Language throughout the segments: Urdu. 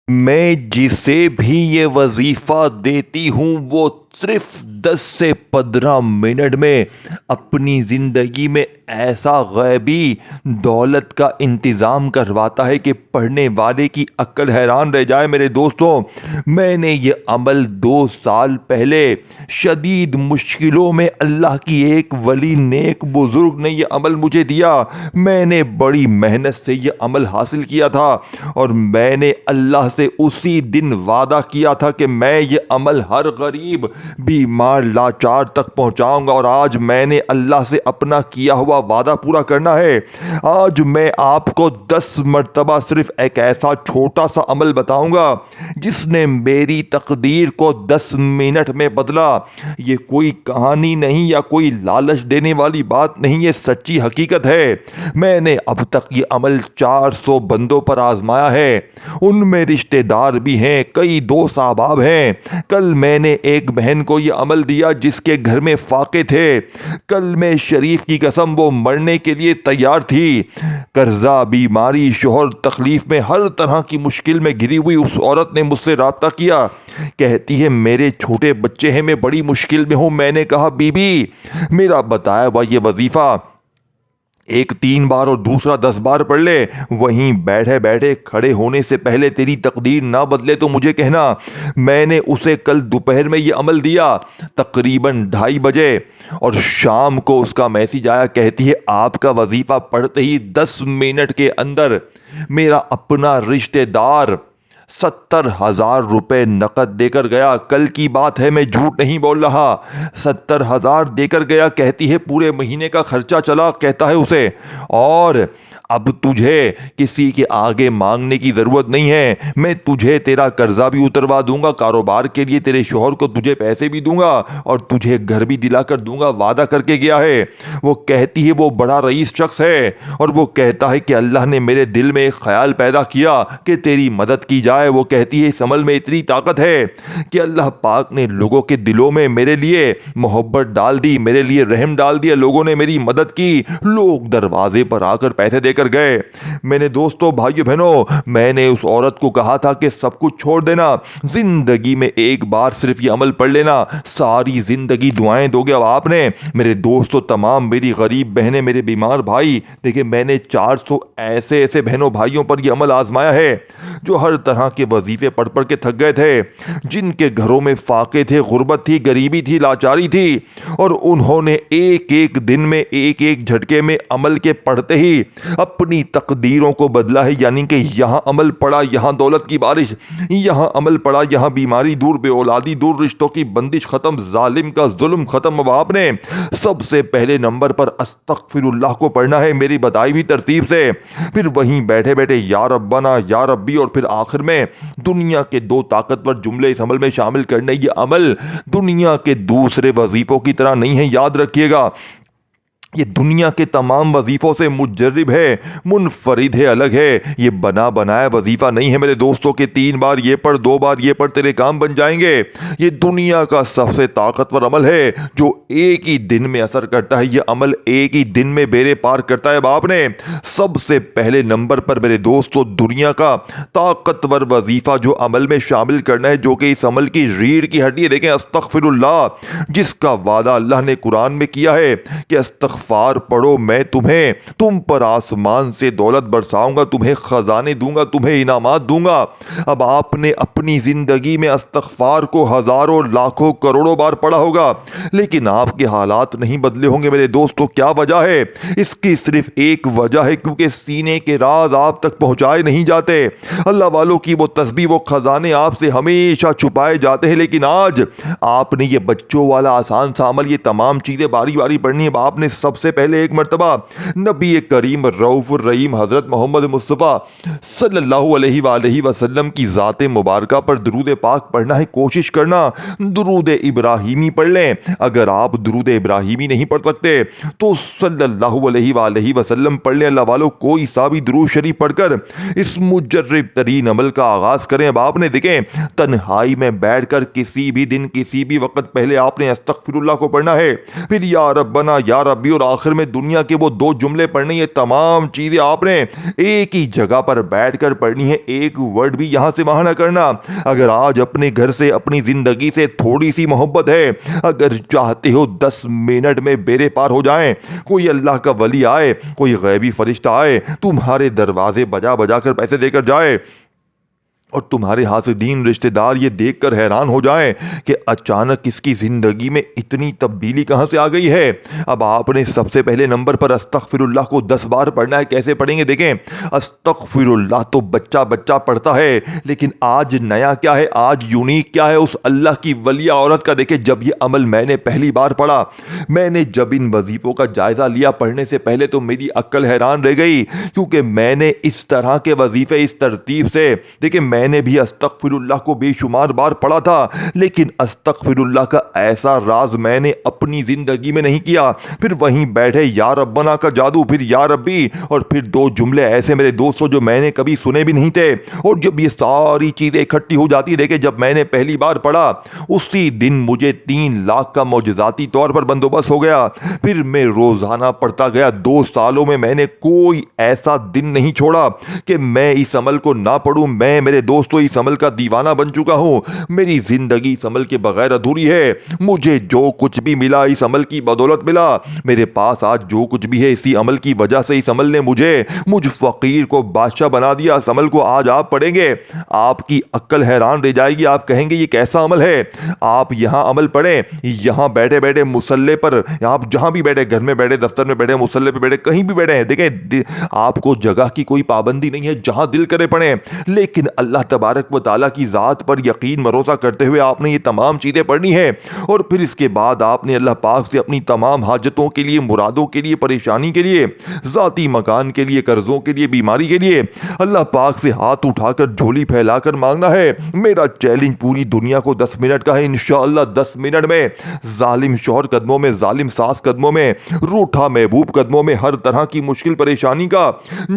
میں جسے بھی یہ وظیفہ دیتی ہوں وہ صرف 10 سے 15 منٹ میں اپنی زندگی میں ایسا غیبی دولت کا انتظام کرواتا ہے کہ پڑھنے والے کی عقل حیران رہ جائے۔ میرے دوستوں، میں نے یہ عمل 2 سال پہلے شدید مشکلوں میں اللہ کی ایک ولی نیک بزرگ نے یہ عمل مجھے دیا۔ میں نے بڑی محنت سے یہ عمل حاصل کیا تھا اور میں نے اللہ سے اسی دن وعدہ کیا تھا کہ میں یہ عمل ہر غریب، بیمار، لاچار تک پہنچاؤں گا، اور آج میں نے اللہ سے اپنا کیا ہوا وعدہ پورا کرنا ہے۔ آج میں آپ کو 10 مرتبہ صرف ایک ایسا چھوٹا سا عمل بتاؤں گا جس نے میری تقدیر کو 10 منٹ میں بدلا۔ یہ کوئی کہانی نہیں یا کوئی لالچ دینے والی بات نہیں، یہ سچی حقیقت ہے۔ میں نے اب تک یہ عمل 400 بندوں پر آزمایا ہے، ان میں رشتہ دار بھی ہیں، کئی دوست احباب ہیں۔ کل میں نے ایک بہن کو یہ عمل دیا جس کے گھر میں فاقے تھے۔ کلمہ شریف کی قسم، وہ مرنے کے لیے تیار تھی۔ قرضہ، بیماری، شوہر تکلیف میں، ہر طرح کی مشکل میں گھری ہوئی اس عورت نے مجھ سے رابطہ کیا۔ کہتی ہے میرے چھوٹے بچے ہیں، میں بڑی مشکل میں ہوں۔ میں نے کہا بی بی، میرا بتایا ہوا یہ وظیفہ ایک 3 بار اور دوسرا 10 بار پڑھ لے، وہیں بیٹھے بیٹھے کھڑے ہونے سے پہلے تیری تقدیر نہ بدلے تو مجھے کہنا۔ میں نے اسے کل دوپہر میں یہ عمل دیا، تقریباً 2:30 بجے، اور شام کو اس کا میسج آیا۔ کہتی ہے آپ کا وظیفہ پڑھتے ہی 10 منٹ کے اندر میرا اپنا رشتہ دار 70,000 روپے نقد دے کر گیا۔ کل کی بات ہے، میں جھوٹ نہیں بول رہا۔ 70,000 دے کر گیا۔ کہتی ہے پورے مہینے کا خرچہ چلا، کہتا ہے اسے، اور اب تجھے کسی کے آگے مانگنے کی ضرورت نہیں ہے، میں تجھے تیرا قرضہ بھی اتروا دوں گا، کاروبار کے لیے تیرے شوہر کو تجھے پیسے بھی دوں گا، اور تجھے گھر بھی دلا کر دوں گا، وعدہ کر کے گیا ہے۔ وہ کہتی ہے وہ بڑا رئیس شخص ہے، اور وہ کہتا ہے کہ اللہ نے میرے دل میں ایک خیال پیدا کیا کہ تیری مدد کی جائے۔ وہ کہتی ہے اس عمل میں اتنی طاقت ہے کہ اللہ پاک نے لوگوں کے دلوں میں میرے لیے محبت ڈال دی، میرے لیے رحم ڈال دیا، لوگوں نے میری مدد کی، لوگ دروازے پر آ کر پیسے دے کر گئے۔ میں نے دوستوں، بھائیو بہنوں، میں نے اس عورت کو کہا تھا کہ سب کچھ چھوڑ دینا، زندگی میں ایک بار صرف یہ عمل پڑھ لینا، ساری زندگی دعائیں دو گے۔ اب آپ نے، میرے دوستوں، تمام میری غریب بہنیں، میرے بیمار بھائی، دیکھیں میں نے 400 ایسے بہنوں بھائیوں پر یہ عمل آزمایا ہے جو ہر طرح کے وظیفے پڑھ پڑھ کے تھک گئے تھے، جن کے گھروں میں فاقے تھے، غربت تھی، غریبی تھی، لاچاری تھی، اور انہوں نے ایک ایک دن میں، ایک ایک جھٹکے میں عمل کے پڑھتے ہی اپنی تقدیروں کو بدلا ہے۔ یعنی کہ یہاں عمل پڑا، یہاں دولت کی بارش، یہاں عمل پڑا، یہاں بیماری دور، بے اولادی دور، رشتوں کی بندش ختم، ظالم کا ظلم ختم۔ اب آپ نے سب سے پہلے نمبر پر استغفر اللہ کو پڑھنا ہے میری بتائی ہوئی ترتیب سے، پھر وہیں بیٹھے بیٹھے یا ربنا، یا ربی، اور پھر آخر میں دنیا کے 2 طاقتور جملے اس عمل میں شامل کرنے۔ یہ عمل دنیا کے دوسرے وظیفوں کی طرح نہیں ہے، یاد رکھیے گا، یہ دنیا کے تمام وظیفوں سے مجرب ہے، منفرد ہے، الگ ہے، یہ بنا بنایا وظیفہ نہیں ہے میرے دوستوں کے 3 بار یہ پڑھ، 2 بار یہ پڑھ، تیرے کام بن جائیں گے۔ یہ دنیا کا سب سے طاقتور عمل ہے جو ایک ہی دن میں اثر کرتا ہے، یہ عمل ایک ہی دن میں بیڑے پار کرتا ہے۔ اب آپ نے سب سے پہلے نمبر پر میرے دوستوں دنیا کا طاقتور وظیفہ جو عمل میں شامل کرنا ہے، جو کہ اس عمل کی ریڑھ کی ہڈی ہے، دیکھیں استغفر اللہ، جس کا وعدہ اللہ نے قرآن میں کیا ہے کہ استغفار پڑھو، میں تم پر آسمان سے دولت برساؤں گا، تمہیں خزانے دوں گا، تمہیں انعامات دوں گا۔ اب آپ نے اپنی زندگی میں استغفار کو ہزاروں، لاکھوں، کروڑوں بار پڑھا ہوگا، لیکن آپ کے حالات نہیں بدلے ہوں گے میرے دوستوں۔ کیا وجہ ہے؟ اس کی صرف ایک وجہ ہے، کیونکہ سینے کے راز آپ تک پہنچائے نہیں جاتے۔ اللہ والوں کی وہ تسبیح، وہ خزانے آپ سے ہمیشہ چھپائے جاتے ہیں، لیکن آج آپ نے یہ بچوں والا آسان سا عمل، یہ تمام چیزیں باری باری پڑھنی ہے۔ آپ نے سب سے پہلے ایک مرتبہ نبی کریم رؤوف الرحیم حضرت محمد مصطفیٰ صلی اللہ علیہ وآلہ وسلم کی ذات مبارکہ پر درود پاک پڑھنا ہے۔ کوشش کرنا درود ابراہیمی پڑھ لیں، اگر آپ درود ابراہیمی نہیں پڑھ سکتے تو صلی اللہ علیہ وآلہ وسلم پڑھ لیں۔ اللہ والوں، کوئی سا بھی درود شریف پڑھ کر اس مجرب ترین عمل کا آغاز کریں۔ اب آپ نے دیکھیں تنہائی میں بیٹھ کر کسی بھی دن، کسی بھی وقت، پہلے آپ نے استغفر اللہ کو پڑھنا ہے، پھر یا ربنا، یا ربی، اور اور آخر میں دنیا کے وہ 2 جملے پڑھنے، یہ تمام چیزیں آپ نے ایک ہی جگہ پر بیٹھ کر پڑھنی ہے، ایک ورڈ بھی یہاں سے وہاں نہ کرنا۔ اگر آج اپنے گھر سے، اپنی زندگی سے تھوڑی سی محبت ہے، اگر چاہتے ہو 10 منٹ میں بیڑے پار ہو جائیں، کوئی اللہ کا ولی آئے، کوئی غیبی فرشتہ آئے، تمہارے دروازے بجا بجا کر پیسے دے کر جائے، اور تمہارے حاسدین رشتہ دار یہ دیکھ کر حیران ہو جائیں کہ اچانک اس کی زندگی میں اتنی تبدیلی کہاں سے آ گئی ہے، اب آپ نے سب سے پہلے نمبر پر استغفر اللہ کو 10 بار پڑھنا ہے۔ کیسے پڑھیں گے؟ دیکھیں، استغفر اللہ تو بچہ بچہ پڑھتا ہے، لیکن آج نیا کیا ہے، آج یونیک کیا ہے اس اللہ کی ولی عورت کا؟ دیکھیں، جب یہ عمل میں نے پہلی بار پڑھا، میں نے جب ان وظیفوں کا جائزہ لیا پڑھنے سے پہلے، تو میری عقل حیران رہ گئی، کیونکہ میں نے اس طرح کے وظیفے اس ترتیب سے، دیکھیں میں نے بھی استغفر اللہ کو بے شمار بار پڑھا تھا، لیکن استغفر اللہ کا ایسا راز میں نے اپنی زندگی میں نہیں کیا۔ پھر وہیں بیٹھے یا ربنا کا جادو، پھر یا ربی، اور پھر 2 جملے ایسے میرے دوستوں جو میں نے کبھی سنے بھی نہیں تھے، اور جب یہ ساری چیزیں اکٹھی ہو جاتی، دیکھیں جب میں نے پہلی بار پڑھا اسی دن مجھے 3 لاکھ کا معجزاتی طور پر بندوبست ہو گیا۔ پھر میں روزانہ پڑھتا گیا، 2 سالوں میں میں نے کوئی ایسا دن نہیں چھوڑا کہ میں اس عمل کو نہ پڑھوں۔ میں میرے دوستوں اس عمل کا دیوانہ بن چکا ہوں، میری زندگی اس عمل کے بغیر ادھوری ہے۔ مجھے جو کچھ بھی ملا اس عمل کی بدولت ملا، میرے پاس آج جو کچھ بھی ہے اسی عمل کی وجہ سے، اس عمل نے مجھ فقیر کو بادشاہ بنا دیا۔ اس عمل کو آج آپ پڑھیں گے، آپ کی عقل حیران رہ جائے گی، آپ کہیں گے یہ کیسا عمل ہے؟ آپ یہاں عمل پڑھیں، یہاں بیٹھے بیٹھے مصلی پر، آپ جہاں بھی بیٹھے، گھر میں بیٹھے، دفتر میں بیٹھے، مصلی پہ بیٹھے، کہیں بھی بیٹھے ہیں، دیکھیں آپ کو جگہ کی کوئی پابندی نہیں ہے، جہاں دل کرے پڑھیں، لیکن اللہ تبارک و تعالیٰ کی ذات پر یقین بھروسہ کرتے ہوئے آپ نے یہ تمام چیزیں پڑھنی ہے۔ اور پھر اس کے بعد آپ نے اللہ پاک سے اپنی تمام حاجتوں کے لیے، مرادوں کے لیے، پریشانی کے لیے، ذاتی مکان کے لیے، قرضوں کے لیے، بیماری کے لیے اللہ پاک سے ہاتھ اٹھا کر جھولی پھیلا کر مانگنا ہے۔ میرا چیلنج پوری دنیا کو 10 منٹ کا ہے، انشاءاللہ 10 منٹ میں ظالم شوہر قدموں میں، ظالم ساس قدموں میں، روٹھا محبوب قدموں میں، ہر طرح کی مشکل پریشانی کا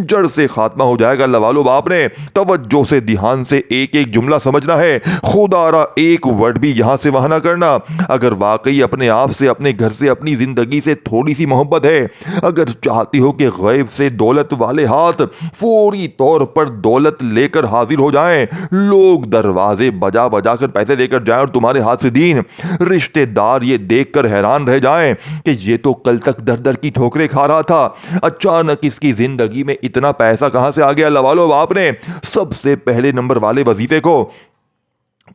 جڑ سے خاتمہ ہو جائے گا۔ اللہ والو، آپ نے توجہ سے، دھیان سے ایک ایک جملہ سمجھنا ہے، خدا را ایک ورڈ بھی یہاں سے وہاں نہ کرنا۔ اگر واقعی اپنے آپ سے، اپنے گھر سے، اپنی زندگی سے تھوڑی سی محبت ہے، اگر چاہتی ہو کہ غیب سے دولت والے ہاتھ فوری طور پر دولت لے کر حاضر ہو جائیں، لوگ دروازے بجا بجا کر پیسے دے کر جائیں، اور تمہارے حاسدین رشتے دار یہ دیکھ کر حیران رہ جائیں کہ یہ تو کل تک در در کی ٹھوکریں کھا رہا تھا، اچانک اس کی زندگی میں اتنا پیسہ کہاں سے آ گیا؟ اللہ والو، آپ نے سب سے پہلے نمبر والے وظیفے کو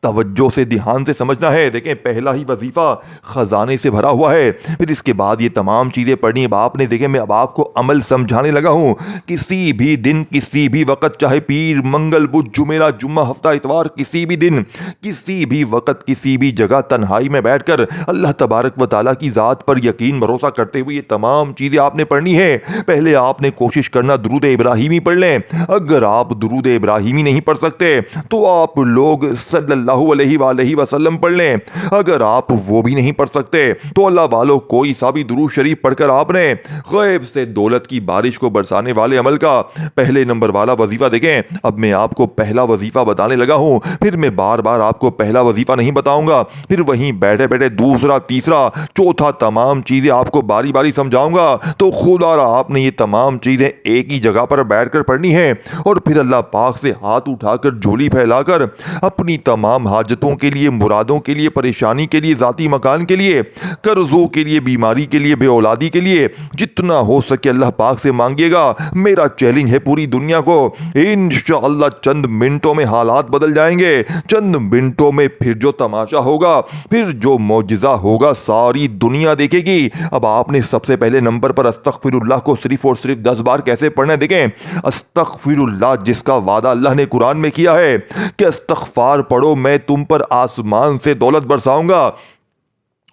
توجہ سے، دھیان سے سمجھنا ہے۔ دیکھیں پہلا ہی وظیفہ خزانے سے بھرا ہوا ہے، پھر اس کے بعد یہ تمام چیزیں پڑھنی۔ اب آپ نے، دیکھیں میں اب آپ کو عمل سمجھانے لگا ہوں، کسی بھی دن، کسی بھی وقت، چاہے پیر، منگل، بدھ، جمعرات، جمعہ، ہفتہ، اتوار، کسی بھی دن، کسی بھی وقت، کسی بھی جگہ تنہائی میں بیٹھ کر اللہ تبارک و تعالیٰ کی ذات پر یقین بھروسہ کرتے ہوئے یہ تمام چیزیں آپ نے پڑھنی ہے۔ پہلے آپ نے کوشش کرنا درود ابراہیمی پڑھ لیں، اگر آپ درود ابراہیمی نہیں پڑھ سکتے تو آپ لوگ صلی اللہ علیہ وآلہ وسلم پڑھ لیں، اگر آپ وہ بھی نہیں پڑھ سکتے تو اللہ والو کوئی سا بھی درود شریف پڑھ کر آپ نے غیب سے دولت کی بارش کو برسانے والے عمل کا پہلے نمبر والا وظیفہ۔ دیکھیں اب میں آپ کو پہلا وظیفہ بتانے لگا ہوں، پھر میں بار بار آپ کو پہلا وظیفہ نہیں بتاؤں گا، پھر وہیں بیٹھے بیٹھے دوسرا، تیسرا، چوتھا تمام چیزیں آپ کو باری باری سمجھاؤں گا، تو خدا را آپ نے یہ تمام چیزیں ایک ہی جگہ پر بیٹھ کر پڑھنی ہے، اور پھر اللہ پاک سے ہاتھ اٹھا کر جھولی پھیلا کر اپنی تمام حاجتوں کے لیے، مرادوں کے لیے، پریشانی کے لیے، ذاتی مکان کے لیے، قرضوں کے لیے، بیماری کے لیے، بے اولادی کے لیے جتنا ہو سکے اللہ پاک سے مانگیے گا۔ میرا چیلنج ہے پوری دنیا کو، انشاءاللہ چند منٹوں میں حالات بدل جائیں گے، چند منٹوں میں پھر جو تماشا ہوگا، پھر جو معجزہ ہوگا ساری دنیا دیکھے گی۔ اب آپ نے سب سے پہلے نمبر پر استغفر اللہ کو صرف اور صرف 10 بار کیسے پڑھنا ہے؟ دیکھیں استغفر اللہ جس کا وعدہ اللہ نے قرآن میں کیا ہے کہ استغفار پڑھو میں تم پر آسمان سے دولت برساؤں گا،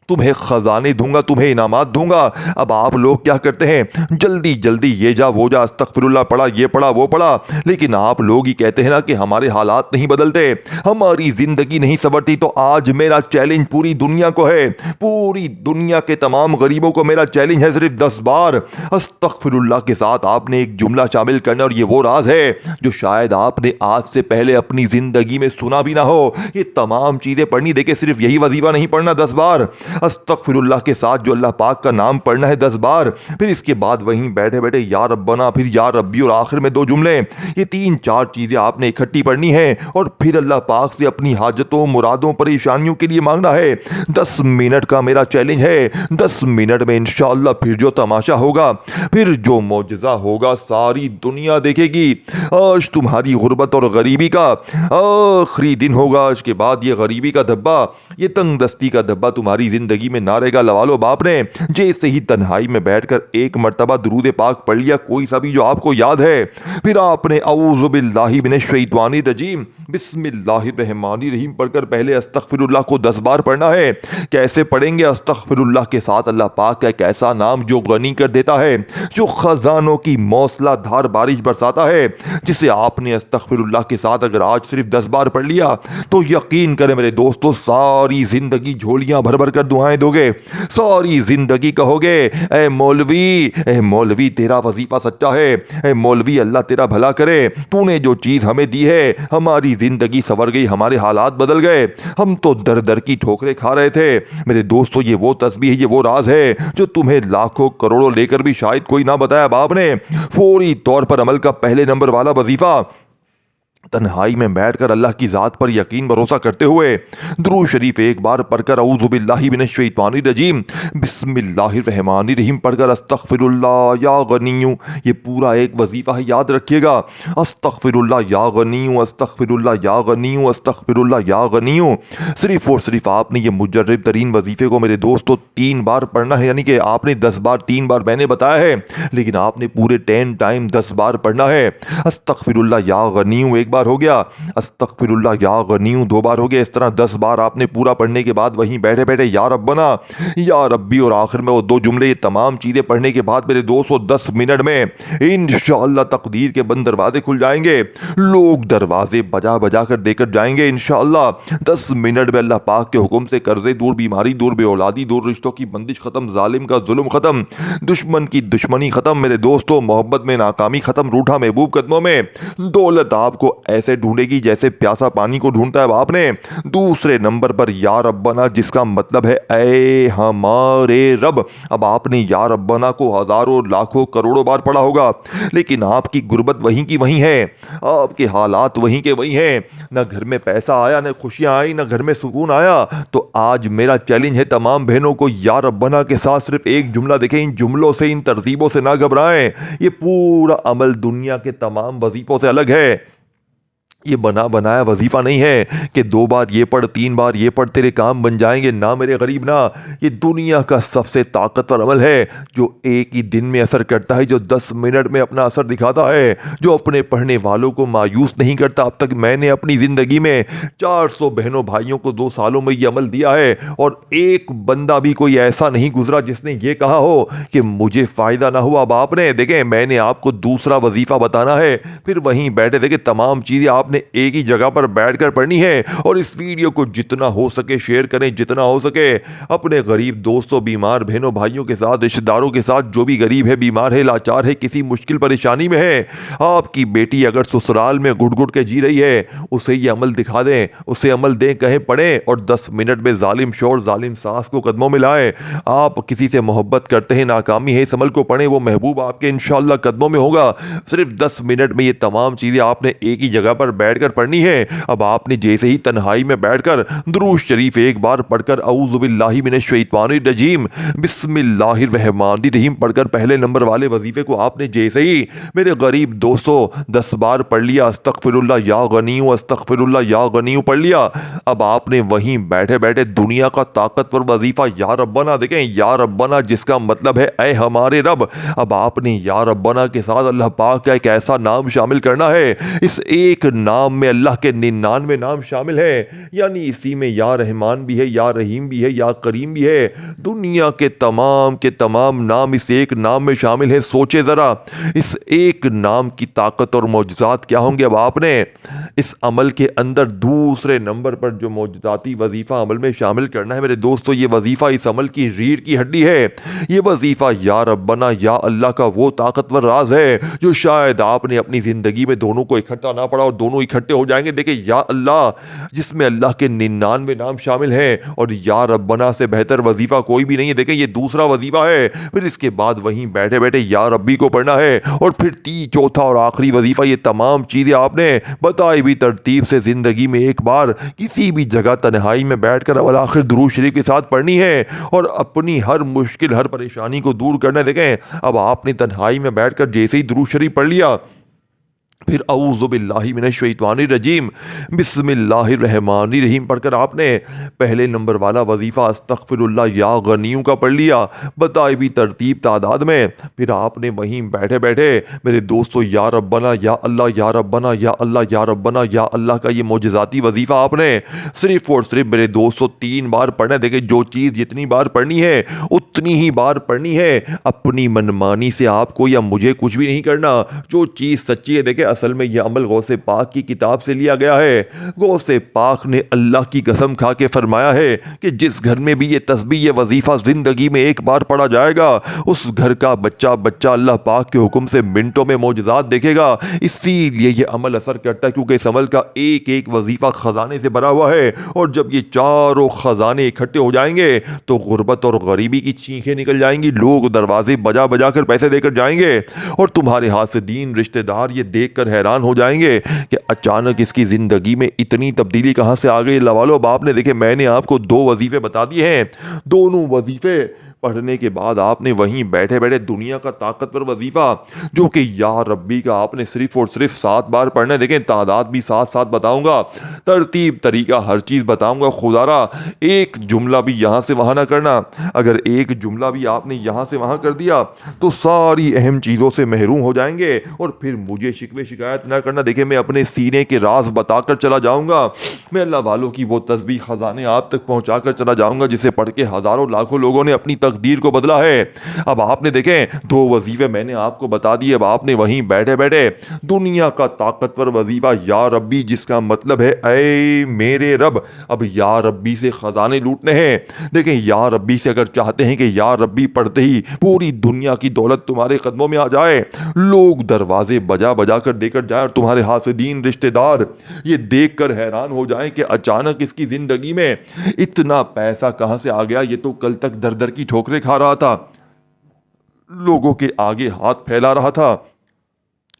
تمہیں خزانے دوں گا، تمہیں انعامات دوں گا۔ اب آپ لوگ کیا کرتے ہیں، جلدی جلدی یہ جا وہ جا، استغفر اللہ پڑھا، یہ پڑھا، وہ پڑھا، لیکن آپ لوگ ہی کہتے ہیں نا کہ ہمارے حالات نہیں بدلتے، ہماری زندگی نہیں سنورتی۔ تو آج میرا چیلنج پوری دنیا کو ہے، پوری دنیا کے تمام غریبوں کو میرا چیلنج ہے، صرف 10 بار استغفر اللہ کے ساتھ آپ نے ایک جملہ شامل کرنا، اور یہ وہ راز ہے جو شاید آپ نے آج سے پہلے اپنی زندگی میں سنا بھی نہ ہو۔ یہ تمام چیزیں پڑھنی، دیکھیں صرف یہی وظیفہ نہیں پڑھنا 10 بار، استغفراللہ کے ساتھ جو اللہ پاک کا نام پڑھنا ہے 10 بار، پھر اس کے بعد وہیں بیٹھے بیٹھے یا ربنا، پھر یا ربی، اور آخر میں 2 جملے، یہ 3-4 چیزیں آپ نے اکٹھی پڑھنی ہیں اور پھر اللہ پاک سے اپنی حاجتوں، مرادوں، پریشانیوں کے لیے مانگنا ہے۔ 10 منٹ کا میرا چیلنج ہے، 10 منٹ میں انشاءاللہ پھر جو تماشا ہوگا، پھر جو معجزہ ہوگا ساری دنیا دیکھے گی۔ آج تمہاری غربت اور غریبی کا آخری دن ہوگا۔ آج کے بعد یہ غریبی کا دھبا، یہ تنگ دستی کا دھبا تمہاری زندگی میں نہ رہے گا۔ لوالو باپ نے جیسے ہی تنہائی میں بیٹھ کر ایک مرتبہ درود پاک پڑھ لیا، کوئی سا بھی جو آپ کو یاد ہے، پھر آپ نے اعوذ باللہ من الشیطان الرجیم بسم اللہ الرحمن الرحیم پڑھ کر پہلے استغفر اللہ کو 10 بار پڑھنا ہے۔ کیسے پڑھیں گے؟ استغفر اللہ کے ساتھ اللہ پاک کا ایک ایسا نام جو غنی کر دیتا ہے، جو خزانوں کی موسلا دھار بارش برساتا ہے، جسے آپ نے استغفر اللہ کے ساتھ اگر آج صرف 10 بار پڑھ لیا تو یقین کریں میرے دوستو، ساری زندگی جھولیاں بھر بھر کر دعائیں دو گے، ساری زندگی کہو گے اے مولوی تیرا وظیفہ سچا ہے، اے مولوی اللہ تیرا بھلا کرے، تو نے جو چیز ہمیں دی ہے، ہماری زندگی سنور گئی، ہمارے حالات بدل گئے، ہم تو در در کی ٹھوکریں کھا رہے تھے۔ میرے دوستو یہ وہ تسبیح ہے، یہ وہ راز ہے جو تمہیں لاکھوں کروڑوں لے کر بھی شاید کوئی نہ بتایا باپ نے۔ فوری طور پر عمل کا پہلے نمبر والا وظیفہ، تنہائی میں بیٹھ کر اللہ کی ذات پر یقین بھروسہ کرتے ہوئے درود شریف ایک بار پڑھ کر اعوذ باللہ من الشیطان الرجیم بسم اللہ الرحمن الرحیم پڑھ کر استغفر اللہ یا غنی، یہ پورا ایک وظیفہ ہے، یاد رکھیے گا۔ استغفر اللہ یا غنی، استغفر اللہ یا غنی، استغفر اللہ یا غنی۔ صرف اور صرف آپ نے یہ مجرب ترین وظیفے کو میرے دوستو 3 بار پڑھنا ہے، یعنی کہ آپ نے 10 بار 3 بار میں نے بتایا ہے، لیکن آپ نے پورے 10 ٹائم 10 بار پڑھنا ہے۔ استغفر اللہ یا غنی ایک بار ہو گیا، استغفر اللہ یا غنی 2 بار ہو گیا، اس طرح 10 بار آپ نے پورا پڑھنے کے بعد وہیں بیٹھے بیٹھے یا ربنا، یا ربی، اور آخر میں وہ 2 جملے، یہ تمام چیزیں پڑھنے کے بعد میرے 210 منٹ میں انشاءاللہ تقدیر کے بند دروازے کھل جائیں گے، لوگ دروازے بجا بجا کر دے کر جائیں گے انشاءاللہ۔ 10 منٹ میں اللہ پاک کے حکم سے قرضے دور، بیماری دور، بے اولادی دور، رشتوں کی بندش ختم، ظالم کا ظلم ختم، دشمن کی دشمنی ختم، میرے دوستوں محبت میں ناکامی ختم، روٹھا محبوب قدموں میں، دولت آپ کو ایسے ڈھونڈے گی جیسے پیاسا پانی کو ڈھونڈتا ہے باپ نے۔ دوسرے نمبر پر یا ربنا، جس کا مطلب ہے اے ہمارے رب۔ اب آپ نے یا ربنا کو ہزاروں لاکھوں کروڑوں بار پڑھا ہوگا، لیکن آپ کی غربت وہیں کی وہیں ہے، آپ کے حالات وہیں کے وہیں ہیں، نہ گھر میں پیسہ آیا، نہ خوشیاں آئی، نہ گھر میں سکون آیا۔ تو آج میرا چیلنج ہے تمام بہنوں کو، یا ربنا کے ساتھ صرف ایک جملہ، دیکھیں ان جملوں سے، ان ترتیبوں سے نہ گھبرائیں، یہ پورا عمل دنیا کے تمام وظیفوں سے الگ ہے۔ یہ بنا بنایا وظیفہ نہیں ہے کہ 2 بار یہ پڑھ، 3 بار یہ پڑھ، تیرے کام بن جائیں گے، نہ میرے غریب نہ۔ یہ دنیا کا سب سے طاقتور عمل ہے جو ایک ہی دن میں اثر کرتا ہے، جو 10 منٹ میں اپنا اثر دکھاتا ہے، جو اپنے پڑھنے والوں کو مایوس نہیں کرتا۔ اب تک میں نے اپنی زندگی میں 400 بہنوں بھائیوں کو 2 سالوں میں یہ عمل دیا ہے، اور ایک بندہ بھی کوئی ایسا نہیں گزرا جس نے یہ کہا ہو کہ مجھے فائدہ نہ ہوا۔ اب آپ نے دیکھیں، میں نے آپ کو دوسرا وظیفہ بتانا ہے، پھر وہیں بیٹھے دیکھیں تمام چیزیں آپ نے ایک ہی جگہ پر بیٹھ کر پڑھنی ہے، اور اس ویڈیو کو جتنا ہو سکے شیئر کریں، جتنا ہو سکے اپنے غریب دوستوں، بیمار بہنوں بھائیوں کے ساتھ، رشتہ داروں کے ساتھ، جو بھی غریب ہے، بیمار ہے، لاچار ہے، کسی مشکل پریشانی میں ہے۔ آپ کی بیٹی اگر سسرال میں گھٹ گھٹ کے جی رہی ہے، اسے یہ عمل دکھا دیں، اسے عمل دیں، کہیں پڑھیں، اور 10 منٹ میں ظالم شوہر، ظالم ساس کو قدموں میں لائیں۔ آپ کسی سے محبت کرتے ہیں، ناکامی ہے، اس عمل کو پڑھیں، وہ محبوب آپ کے انشاءاللہ قدموں میں ہوگا۔ صرف 10 منٹ میں یہ تمام چیزیں آپ نے ایک ہی جگہ پر بیٹھ کر پڑھنی ہے۔ اب آپ نے جیسے ہی تنہائی میں بیٹھ کر درود شریف ایک بار پڑھ کر اعوذ باللہ من الشیطان الرجیم بسم اللہ الرحمن الرحیم پڑھ کر پہلے نمبر والے وظیفے کو آپ نے جیسے ہی میرے غریب دوستو 10 بار پڑھ لیا، استغفر اللہ یا غنی، استغفر اللہ یا غنی پڑھ لیا، اب آپ نے وہیں بیٹھے بیٹھے دنیا کا طاقتور وظیفہ یا ربنا، دیکھیں یا ربنا جس کا مطلب ہے اے ہمارے رب۔ اب آپ نے یا ربنا کے ساتھ اللہ پاک کا ایک ایسا نام شامل کرنا ہے، اس ایک نام میں اللہ کے 99 نام شامل ہیں، یعنی اسی میں یا رحمان بھی ہے، یا رحیم بھی ہے، یا کریم بھی ہے، دنیا کے تمام نام اس ایک نام میں شامل ہیں۔ سوچے ذرا اس ایک نام کی طاقت اور معجزات کیا ہوں گے۔ اب آپ نے اس عمل کے اندر دوسرے نمبر پر جو معجزاتی وظیفہ عمل میں شامل کرنا ہے میرے دوستو، یہ وظیفہ اس عمل کی ریڑھ کی ہڈی ہے۔ یہ وظیفہ یا ربنا یا اللہ کا وہ طاقتور راز ہے جو شاید آپ نے اپنی زندگی میں دونوں کو اکٹھا نہ پڑھا اور دونوں اکٹھے ہو جائیں گے، دیکھیں یا اللہ جس میں اللہ کے 99 نام شامل ہیں، اور یا ربنا سے بہتر وظیفہ کوئی بھی نہیں ہے، دیکھیں یہ دوسرا وظیفہ ہے۔ پھر اس کے بعد وہیں بیٹھے بیٹھے یا ربی کو پڑھنا ہے، اور پھر چوتھا اور آخری وظیفہ، یہ تمام چیزیں آپ نے بتائی ہوئی ترتیب سے زندگی میں ایک بار کسی بھی جگہ تنہائی میں بیٹھ کر اول آخر درود شریف کے ساتھ پڑھنی ہے، اور اپنی ہر مشکل ہر پریشانی کو دور کرنا ہے۔ دیکھیں اب آپ نے تنہائی میں بیٹھ کر جیسے ہی درود شریف پڑھ لیا، پھر اعوذ باللہ من الشیطان الرجیم بسم اللہ الرحمن الرحیم پڑھ کر آپ نے پہلے نمبر والا وظیفہ استغفر اللہ یا غنیوں کا پڑھ لیا بتائی بھی ترتیب تعداد میں۔ پھر آپ نے وہیں بیٹھے بیٹھے میرے دوستو یا ربنا یا اللہ یا ربنا یا اللہ یا ربنا یا اللہ کا یہ معجزاتی وظیفہ آپ نے صرف اور صرف میرے دوستو 3 بار پڑھنا ہے۔ دیکھیں جو چیز جتنی بار پڑھنی ہے اتنی ہی بار پڑھنی ہے، اپنی منمانی سے آپ کو یا مجھے کچھ بھی نہیں کرنا۔ جو چیز سچی ہے، دیکھیں اصل میں یہ عمل غوث پاک کی کتاب سے لیا گیا ہے۔ غوث پاک نے اللہ کی قسم کھا کے فرمایا ہے کہ جس گھر میں بھی یہ تسبیح یہ وظیفہ زندگی میں ایک بار پڑھا جائے گا، اس گھر کا بچہ اللہ پاک کے حکم سے منٹوں میں معجزات دیکھے گا۔ اسی لیے یہ عمل اثر کرتا ہے کیونکہ اس عمل کا ایک ایک وظیفہ خزانے سے بھرا ہوا ہے، اور جب یہ چاروں خزانے اکٹھے ہو جائیں گے تو غربت اور غریبی کی چیخیں نکل جائیں گی، لوگ دروازے بجا بجا کر پیسے دے کر جائیں گے، اور تمہارے ہاتھ سے دین رشتہ دار یہ دیکھ کر حیران ہو جائیں گے کہ اچانک اس کی زندگی میں اتنی تبدیلی کہاں سے آ گئی۔ لوالو باپ نے دیکھے میں نے آپ کو 2 وظیفے بتا دیے ہیں، دونوں وظیفے پڑھنے کے بعد آپ نے وہیں بیٹھے بیٹھے دنیا کا طاقتور وظیفہ جو کہ یا ربی کا آپ نے صرف اور صرف 7 بار پڑھنا ہے۔ دیکھیں تعداد بھی ساتھ ساتھ بتاؤں گا، ترتیب طریقہ ہر چیز بتاؤں گا، خدا را ایک جملہ بھی یہاں سے وہاں نہ کرنا۔ اگر ایک جملہ بھی آپ نے یہاں سے وہاں کر دیا تو ساری اہم چیزوں سے محروم ہو جائیں گے، اور پھر مجھے شکوے شکایت نہ کرنا۔ دیکھیں میں اپنے سینے کے راز بتا کر چلا جاؤں گا، میں اللہ والوں کی وہ تسبیح خزانے آپ تک پہنچا کر چلا جاؤں گا جسے پڑھ کے ہزاروں لاکھوں لوگوں نے اپنی تقدیر کو بدلا ہے۔ اب آپ نے دیکھیں 2 وظیفے میں نے آپ کو بتا دیے، اب آپ نے وہیں بیٹھے بیٹھے دنیا کا طاقتور وظیفہ یا ربی جس کا مطلب ہے اے میرے رب، اب یا ربی سے خزانے لوٹنے ہیں۔ دیکھیں یا ربی سے اگر چاہتے ہیں کہ یا ربی پڑھتے ہی پوری دنیا کی دولت تمہارے قدموں میں آ جائے، لوگ دروازے بجا بجا کر دے کر جائیں، اور تمہارے ہاتھ سے دین رشتہ دار یہ دیکھ کر حیران ہو جائیں کہ اچانک اس کی زندگی میں اتنا پیسہ کہاں سے آ گیا، یہ تو کل تک در در کی ٹھوکریں کھا رہا تھا، لوگوں کے آگے ہاتھ پھیلا رہا تھا،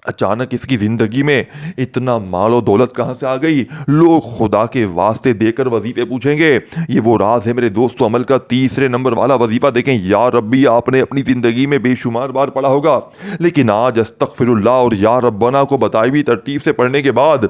اچانک اس کی زندگی میں اتنا مال و دولت کہاں سے آ گئی۔ لوگ خدا کے واسطے دے کر وظیفے پوچھیں گے۔ یہ وہ راز ہے میرے دوستو عمل کا 3 نمبر والا وظیفہ۔ دیکھیں یا ربی آپ نے اپنی زندگی میں بے شمار بار پڑھا ہوگا، لیکن آج استغفر اللہ اور یا ربنا کو بتائی ہوئی ترتیب سے پڑھنے کے بعد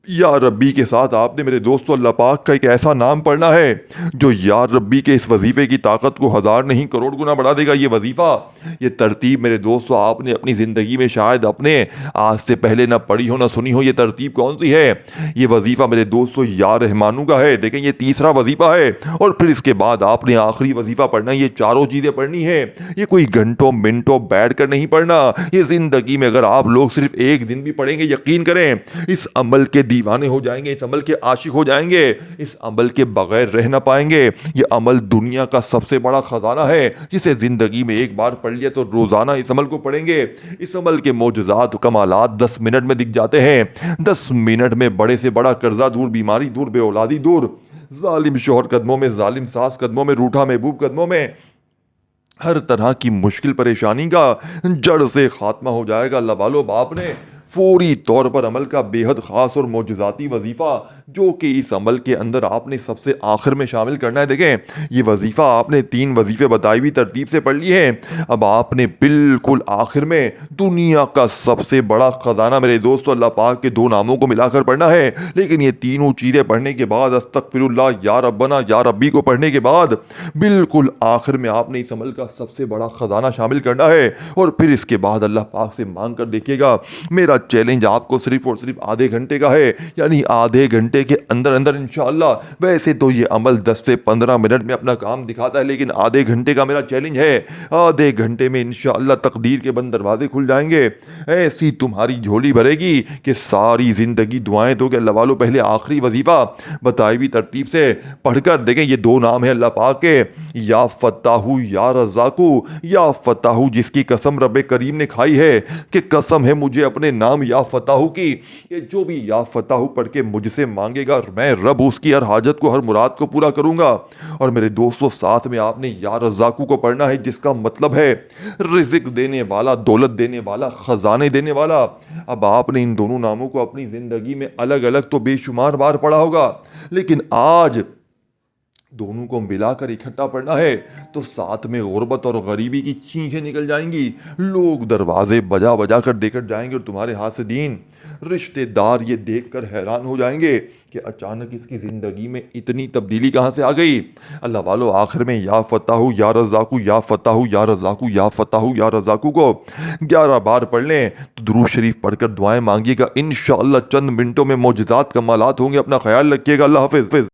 یا ربی کے ساتھ آپ نے میرے دوستو اللہ پاک کا ایک ایسا نام پڑھنا ہے جو یا ربی کے اس وظیفے کی طاقت کو 1000 نہیں کروڑ گنا بڑھا دے گا۔ یہ وظیفہ یہ ترتیب میرے دوستو آپ نے اپنی زندگی میں شاید اپنے آج سے پہلے نہ پڑھی ہو نہ سنی ہو۔ یہ ترتیب کون سی ہے؟ یہ وظیفہ میرے دوستو یا رحمانو کا ہے۔ دیکھیں یہ 3 وظیفہ ہے، اور پھر اس کے بعد آپ نے آخری وظیفہ پڑھنا ہے۔ یہ چاروں چیزیں پڑھنی ہے، یہ کوئی گھنٹوں منٹوں بیٹھ کر نہیں پڑھنا۔ یہ زندگی میں اگر آپ لوگ صرف ایک دن بھی پڑھیں گے، یقین کریں اس عمل کے دیوانے ہو جائیں گے، اس عمل کے عاشق ہو جائیں گے، اس عمل کے بغیر رہ نہ پائیں گے۔ یہ عمل دنیا کا سب سے بڑا خزانہ ہے جسے زندگی میں ایک بار پڑھ لیا تو روزانہ اس عمل کو پڑھیں گے۔ اس عمل کے معجزات و کمالات 10 منٹ میں دکھ جاتے ہیں۔ 10 منٹ میں بڑے سے بڑا قرضہ دور، بیماری دور، بے اولادی دور، ظالم شوہر قدموں میں، ظالم ساس قدموں میں، روٹھا محبوب قدموں میں، ہر طرح کی مشکل پریشانی کا جڑ سے خاتمہ ہو جائے گا۔ اللہ والو باپ نے فوری طور پر عمل کا بے حد خاص اور معجزاتی وظیفہ جو کہ اس عمل کے اندر آپ نے سب سے آخر میں شامل کرنا ہے۔ دیکھیں یہ وظیفہ آپ نے 3 وظیفے بتائی ہوئی ترتیب سے پڑھ لیے ہیں، اب آپ نے بالکل آخر میں دنیا کا سب سے بڑا خزانہ میرے دوستو اللہ پاک کے 2 ناموں کو ملا کر پڑھنا ہے۔ لیکن یہ تینوں چیزیں پڑھنے کے بعد استغفر اللہ یا ربنا یا ربی کو پڑھنے کے بعد بالکل آخر میں آپ نے اس عمل کا سب سے بڑا خزانہ شامل کرنا ہے، اور پھر اس کے بعد اللہ پاک سے مانگ کر دیکھیے گا۔ میرا چیلنج آپ کو صرف اور صرف آدھے گھنٹے کا ہے، یعنی آدھے گھنٹے کے اندر انشاءاللہ، ویسے تو یہ عمل 10 سے 15 منٹ میں اپنا کام دکھاتا ہے، لیکن آدھے گھنٹے کا میرا چیلنج ہے۔ آدھے گھنٹے میں انشاءاللہ تقدیر کے بند دروازے کھل جائیں گے، ایسی تمہاری جھولی بھرے گی کہ ساری زندگی دعائیں دو گے۔ اللہ والو پہلے آخری وظیفہ بتائی ہوئی ترتیب سے پڑھ کر دیکھیں، یہ 2 نام ہیں اللہ پاک کے، یا فتاح یا رزاق۔ یا فتاح جس کی قسم رب کریم نے کھائی ہے کہ قسم ہے مجھے اپنے نام نام یا فتح کی، کہ جو بھی یا فتح پڑھ کے مجھ سے مانگے گا میں رب اس کی ہر حاجت کو، ہر مراد کو پورا کروں گا۔ اور میرے دوستو ساتھ میں آپ نے یا رزاقو کو پڑھنا ہے، جس کا مطلب ہے رزق دینے والا، دولت دینے والا، خزانے دینے والا۔ اب آپ نے ان دونوں ناموں کو اپنی زندگی میں الگ الگ تو بے شمار بار پڑھا ہوگا، لیکن آج دونوں کو ملا کر اکٹھا پڑھنا ہے تو ساتھ میں غربت اور غریبی کی چینخیں نکل جائیں گی، لوگ دروازے بجا بجا کر دے کر جائیں گے اور تمہارے حاسدین رشتہ دار یہ دیکھ کر حیران ہو جائیں گے کہ اچانک اس کی زندگی میں اتنی تبدیلی کہاں سے آ گئی۔ اللہ والو آخر میں یا فتح یا رزاقو، یا فتح یا رزاقو، یا فتح یا رزاقو کو 11 بار پڑھ لیں تو درود شریف پڑھ کر دعائیں مانگیے گا، انشاءاللہ چند منٹوں میں معجزات کمالات ہوں گے۔ اپنا خیال رکھیے گا، اللہ حافظ۔